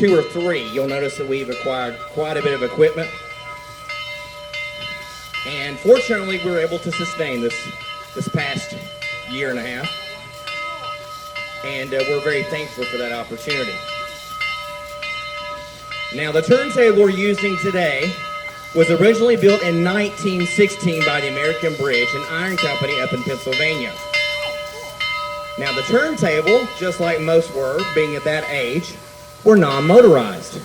2 or 3, you'll notice that we've acquired quite a bit of equipment. And fortunately, we were able to sustain this past year and a half. And we're very thankful for that opportunity. Now, the turntable we're using today was originally built in 1916 by the American Bridge and Iron Company up in Pennsylvania. Now, the turntable, just like most were, being at that age, were non-motorized.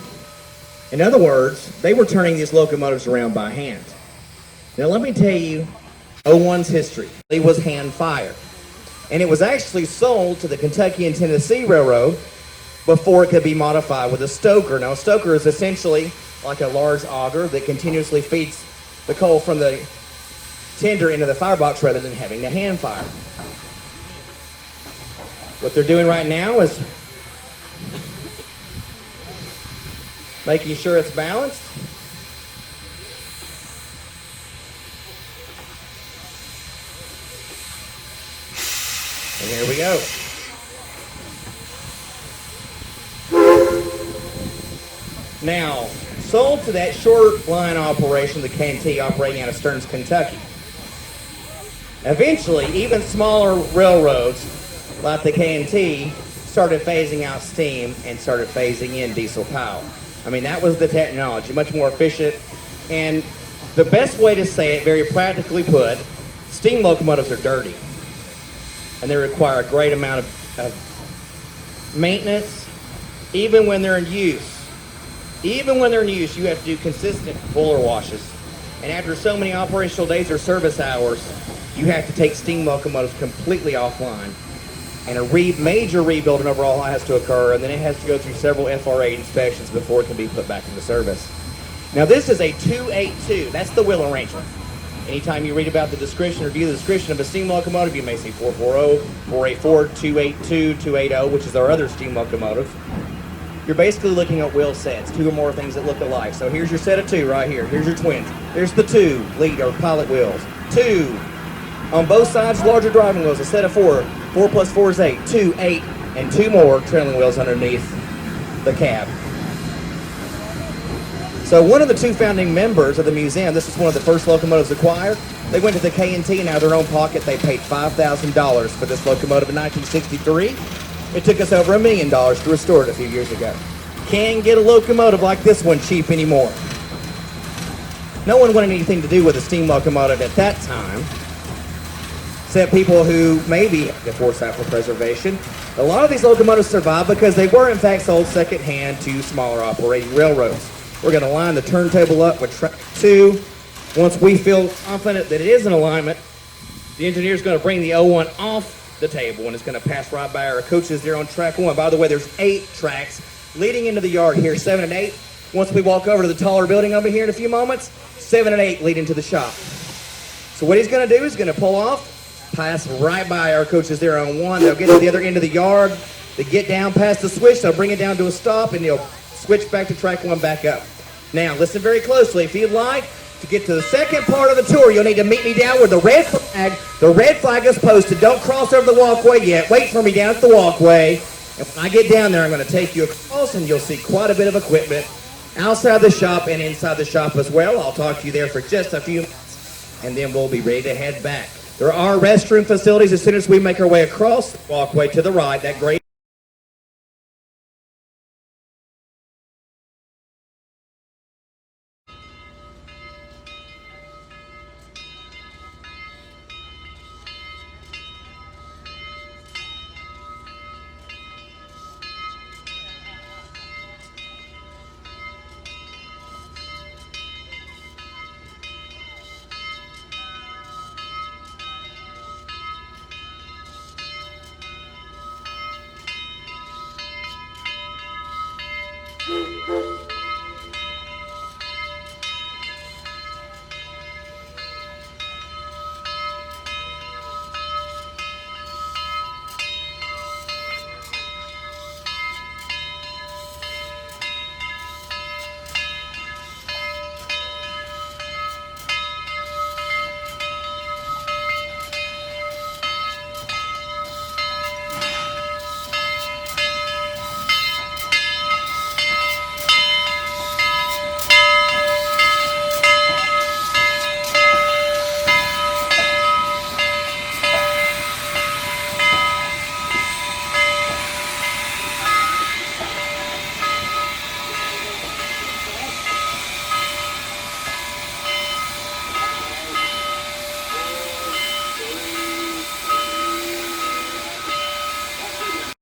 In other words, they were turning these locomotives around by hand. Now, let me tell you '01's history. It was hand-fired. And it was actually sold to the Kentucky and Tennessee Railroad before it could be modified with a stoker. Now, a stoker is essentially like a large auger that continuously feeds the coal from the tender into the firebox rather than having to hand fire. What they're doing right now is making sure it's balanced. And here we go. Now, sold to that short line operation, the K&T operating out of Stearns, Kentucky. Eventually, even smaller railroads like the K&T started phasing out steam and started phasing in diesel power. I mean, that was the technology, much more efficient. And the best way to say it, very practically put, steam locomotives are dirty. And they require a great amount of maintenance, even when they're in use. Even when they're in use, you have to do consistent boiler washes. And after so many operational days or service hours, you have to take steam locomotives completely offline. And a major rebuild and overhaul has to occur, and then it has to go through several FRA inspections before it can be put back into service. Now, this is a 282. That's the wheel arrangement. Anytime you read about the description or view the description of a steam locomotive, you may see 440, 484, 282, 280, which is our other steam locomotive. You're basically looking at wheel sets, 2 or more things that look alike. So here's your set of 2 right here. Here's your twins. There's the 2 lead or pilot wheels. 2 on both sides, larger driving wheels. A set of 4. 4 plus 4 is 8. 2, 8, and 2 more trailing wheels underneath the cab. So one of the 2 founding members of the museum, this is one of the first locomotives acquired. They went to the K&T and out of their own pocket, they paid $5,000 for this locomotive in 1963. It took us over $1 million to restore it a few years ago. Can't get a locomotive like this one cheap anymore. No one wanted anything to do with a steam locomotive at that time, except people who maybe had the foresight for preservation. A lot of these locomotives survived because they were in fact sold secondhand to smaller operating railroads. We're going to line the turntable up with track 2. Once we feel confident that it is in alignment, the engineer is going to bring the '01 off the table and it's going to pass right by our coaches there on track 1. By the way, there's 8 tracks leading into the yard here, 7 and 8. Once we walk over to the taller building over here in a few moments, 7 and 8 lead into the shop. So what he's going to do is going to pull off, pass right by our coaches there on 1. They'll get to the other end of the yard. They get down past the switch. They'll bring it down to a stop and they'll switch back to track 1 back up. Now, listen very closely. If you'd like to get to the second part of the tour, you'll need to meet me down where the red flag. The red flag is posted. Don't cross over the walkway yet. Wait for me down at the walkway. And when I get down there, I'm going to take you across, and you'll see quite a bit of equipment outside the shop and inside the shop as well. I'll talk to you there for just a few minutes, and then we'll be ready to head back. There are restroom facilities as soon as we make our way across the walkway to the right. That great